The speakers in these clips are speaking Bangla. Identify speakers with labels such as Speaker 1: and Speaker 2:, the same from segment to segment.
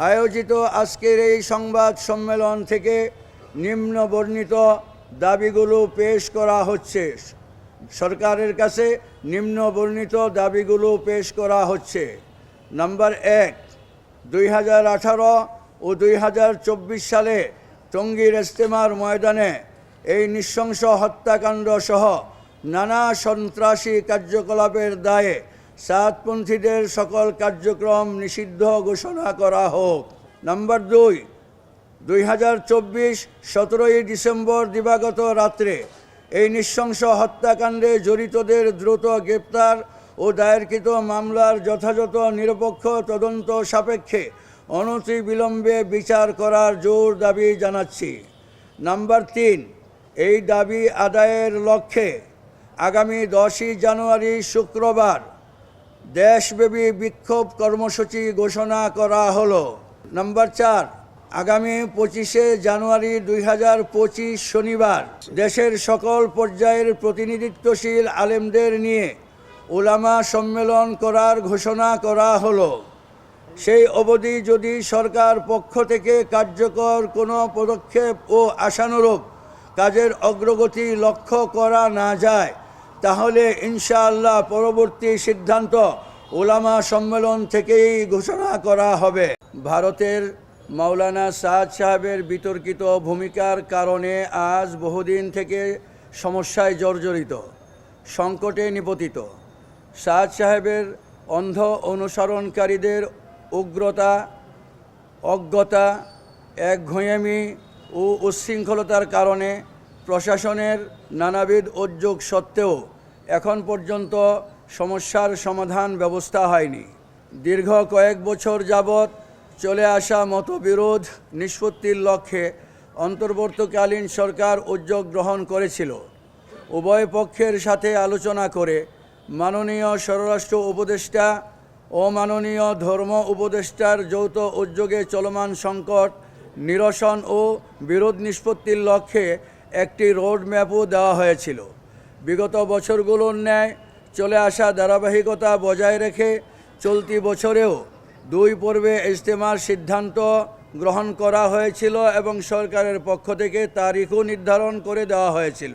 Speaker 1: আয়োজিত আজকের এই সংবাদ সম্মেলন থেকে নিম্ন বর্ণিত দাবিগুলো পেশ করা হচ্ছে। সরকারের কাছে নিম্ন বর্ণিত দাবিগুলো পেশ করা হচ্ছে। নাম্বার 1, 2018 ও 2024 সালে টঙ্গীর ইজতেমার ময়দানে এই নৃশংস হত্যাকাণ্ড সহ নানা সন্ত্রাসী কার্যকলাপের দায়ে সাতপন্থীদের সকল কার্যক্রম নিষিদ্ধ ঘোষণা করা হোক। নাম্বার 2, 2024 17 ডিসেম্বর দিবাগত রাত্রে এই নৃশংস হত্যাকাণ্ডে জড়িতদের দ্রুত গ্রেপ্তার ও দায়েরকৃত মামলার যথাযথ নিরপেক্ষ তদন্ত সাপেক্ষে অনতিবিলম্বে বিচার করার জোর দাবি জানাচ্ছি। নাম্বার 3, এই দাবি আদায়ের লক্ষ্যে আগামী 10 জানুয়ারি শুক্রবার দেশব্যাপী বিক্ষোভ কর্মসূচি ঘোষণা করা হলো। নাম্বার 4, আগামী 25 জানুয়ারি 2025 শনিবার দেশের সকল পর্যায়ের প্রতিনিধিত্বশীল আলেমদের নিয়ে উলামা সম্মেলন করার ঘোষণা করা হলো। সেই অবধি যদি সরকার পক্ষ থেকে কার্যকর কোনো পদক্ষেপ ও আশানুরূপ কাজের অগ্রগতি লক্ষ্য করা না যায়, তাহলে ইনশাআল্লাহ পরবর্তী সিদ্ধান্ত উলামা সম্মেলন থেকেই ঘোষণা করা হবে। ভারতের মাওলানা সাদ সাহেবের বিতর্কিত ভূমিকার কারণে আজ বহুদিন থেকে সমস্যায় জর্জরিত, সংকটে নিপতিত। সাদ সাহেবের অন্ধ অনুসরণকারীদের উগ্রতা, অজ্ঞতা, একঘেয়েমি ও উচ্ছৃঙ্খলতার কারণে প্রশাসনের নানাবিধ উদ্যোগ সত্ত্বেও এখন পর্যন্ত সমস্যার সমাধান ব্যবস্থা হয়নি। দীর্ঘ কয়েক বছর যাবৎ চলে আসা মতবিরোধ নিষ্পত্তির লক্ষ্যে অন্তর্বর্তীকালীন সরকার উদ্যোগ গ্রহণ করেছিল। উভয় পক্ষের সাথে আলোচনা করে মাননীয় স্বরাষ্ট্র উপদেষ্টা ও মাননীয় ধর্ম উপদেষ্টার যৌথ উদ্যোগে চলমান সংকট নিরসন ও বিরোধ নিষ্পত্তির লক্ষ্যে একটি রোড ম্যাপও দেওয়া হয়েছিল। বিগত বছরগুলোর ন্যায় চলে আসা ধারাবাহিকতা বজায় রেখে চলতি বছরেও 2 পর্বে ইজতেমার সিদ্ধান্ত গ্রহণ করা হয়েছিল এবং সরকারের পক্ষ থেকে তারিখও নির্ধারণ করে দেওয়া হয়েছিল।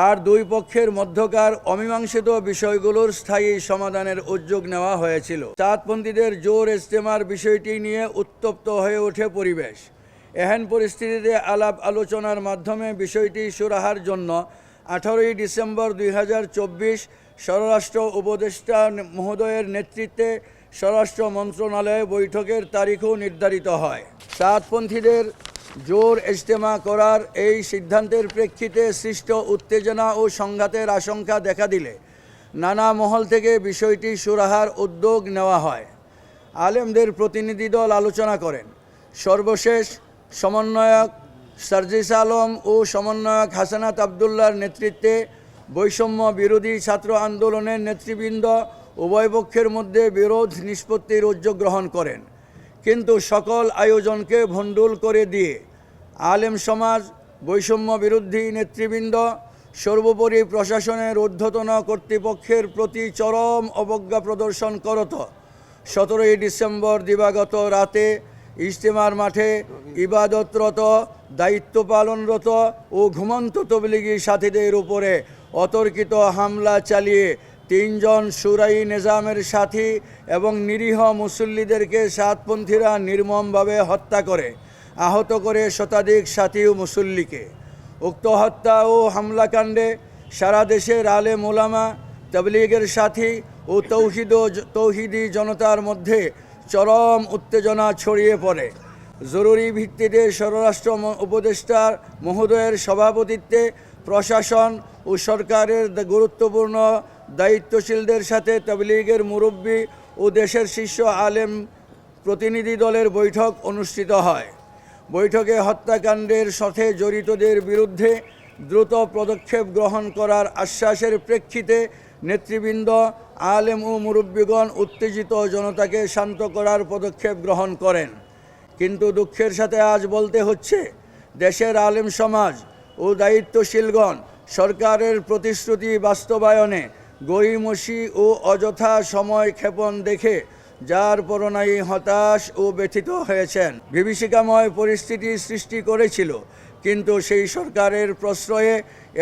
Speaker 1: আর 2 পক্ষের মধ্যকার অমীমাংসিত বিষয়গুলোর স্থায়ী সমাধানের উদ্যোগ নেওয়া হয়েছিল। সাতপন্থীদের জোর ইজতেমার বিষয়টি নিয়ে উত্তপ্ত হয়ে ওঠে পরিবেশ। এহেন পরিস্থিতিতে আলাপ আলোচনার মাধ্যমে বিষয়টি সুরাহার জন্য 18 ডিসেম্বর 2024 স্বরাষ্ট্র উপদেষ্টা মহোদয়ের নেতৃত্বে স্বরাষ্ট্র মন্ত্রণালয়ে বৈঠকের তারিখও নির্ধারিত হয়। সাতপন্থীদের জোর ইজতেমা করার এই সিদ্ধান্তের প্রেক্ষিতে সৃষ্ট উত্তেজনা ও সংঘাতের আশঙ্কা দেখা দিলে নানা মহল থেকে বিষয়টি সুরাহার উদ্যোগ নেওয়া হয়। আলেমদের প্রতিনিধি দল আলোচনা করেন। সর্বশেষ সমন্বয়ক সার্জিস আলম ও সমন্বয়ক হাসানাত আবদুল্লার নেতৃত্বে বৈষম্য বিরোধী ছাত্র আন্দোলনের নেতৃবৃন্দ উভয় পক্ষের মধ্যে বিরোধ নিষ্পত্তির উদ্যোগ গ্রহণ করেন। কিন্তু সকল আয়োজনকে ভণ্ডুল করে দিয়ে আলেম সমাজ, বৈষম্য বিরোধী নেতৃবৃন্দ, সর্বোপরি প্রশাসনের ঊর্ধ্বতন কর্তৃপক্ষের প্রতি চরম অবজ্ঞা প্রদর্শন করত 17 ডিসেম্বর দিবাগত রাতে ইজতেমার মাঠে ইবাদতরত, দায়িত্ব পালনরত ও ঘুমন্ত তবলিগি সাথীদের উপরে অতর্কিত হামলা চালিয়ে 3 জন শুরাই নিজামের সাথী এবং নিরীহ মুসল্লিদেরকে সাতপন্থীরা নির্মমভাবে হত্যা করে আহত করে শতাধিক সাথী ও মুসল্লিকে। উক্ত হত্যা ও হামলাকাণ্ডে সারা দেশের আলেম ওলামা, তাবলীগের সাথী ও তৌহিদি জনতার মধ্যে চরম উত্তেজনা ছড়িয়ে পড়ে। জরুরি ভিত্তিতে স্বরাষ্ট্র উপদেষ্টা মহোদয়ের সভাপতিত্বে প্রশাসন ও সরকারের গুরুত্বপূর্ণ দায়িত্বশীলদের সাথে তাবলীগের মুরব্বী ও দেশের শীর্ষ আলেম প্রতিনিধি দলের বৈঠক অনুষ্ঠিত হয়। বৈঠকে হত্যাকাণ্ডের সাথে জড়িতদের বিরুদ্ধে দ্রুত পদক্ষেপ গ্রহণ করার আশ্বাসের প্রেক্ষিতে নেতৃবৃন্দ, আলেম ও মুরব্বীগণ উত্তেজিত জনতাকে শান্ত করার পদক্ষেপ গ্রহণ করেন। কিন্তু দুঃখের সাথে আজ বলতে হচ্ছে, দেশের আলেম সমাজ ও দায়িত্বশীলগণ সরকারের প্রতিশ্রুতি বাস্তবায়নে গড়িমসি ও অযথা সময় ক্ষেপণ দেখে যার পরনাই হতাশ ও ব্যথিত হয়েছেন। বিভীষিকাময় পরিস্থিতি সৃষ্টি করেছিল, কিন্তু সেই সরকারের প্রশ্রয়ে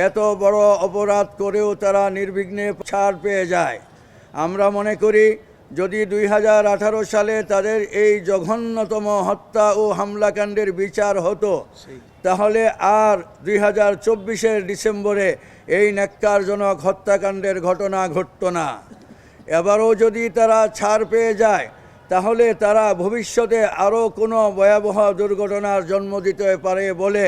Speaker 1: এত বড় অপরাধ করেও তারা নির্বিঘ্নে ছাড় পেয়ে যায়। আমরা মনে করি, যদি 2018 সালে তাদের এই জঘন্যতম হত্যা ও হামলাকাণ্ডের বিচার হতো, তাহলে আর 2024-এর ডিসেম্বরে এই ন্যাক্কারজনক হত্যাকাণ্ডের ঘটনা ঘটত না। এবারও যদি তারা ছাড় পেয়ে যায়, তাহলে তারা ভবিষ্যতে আরও কোনো ভয়াবহ দুর্ঘটনার জন্ম দিতে পারে বলে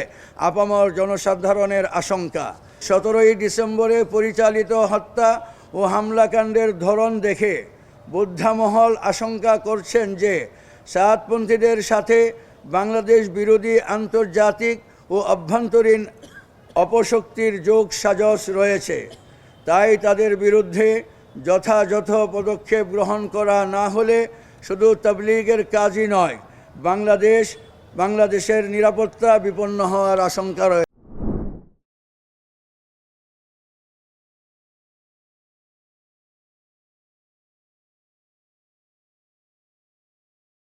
Speaker 1: আপামর জনসাধারণের আশঙ্কা। 17ই ডিসেম্বরে পরিচালিত হত্যা ও হামলাকাণ্ডের ধরন দেখে বোদ্ধামহল আশঙ্কা করছেন যে সাতপন্থীদের সাথে বাংলাদেশ বিরোধী আন্তর্জাতিক ও অভ্যন্তরীণ অপশক্তির যোগ সাজশ রয়েছে। তাই তাদের বিরুদ্ধে যথাযথ পদক্ষেপ গ্রহণ করা না হলে শুধু তাবলীগের কাজই নয়, বাংলাদেশের নিরাপত্তা বিপন্ন হওয়ার আশঙ্কা রয়েছে।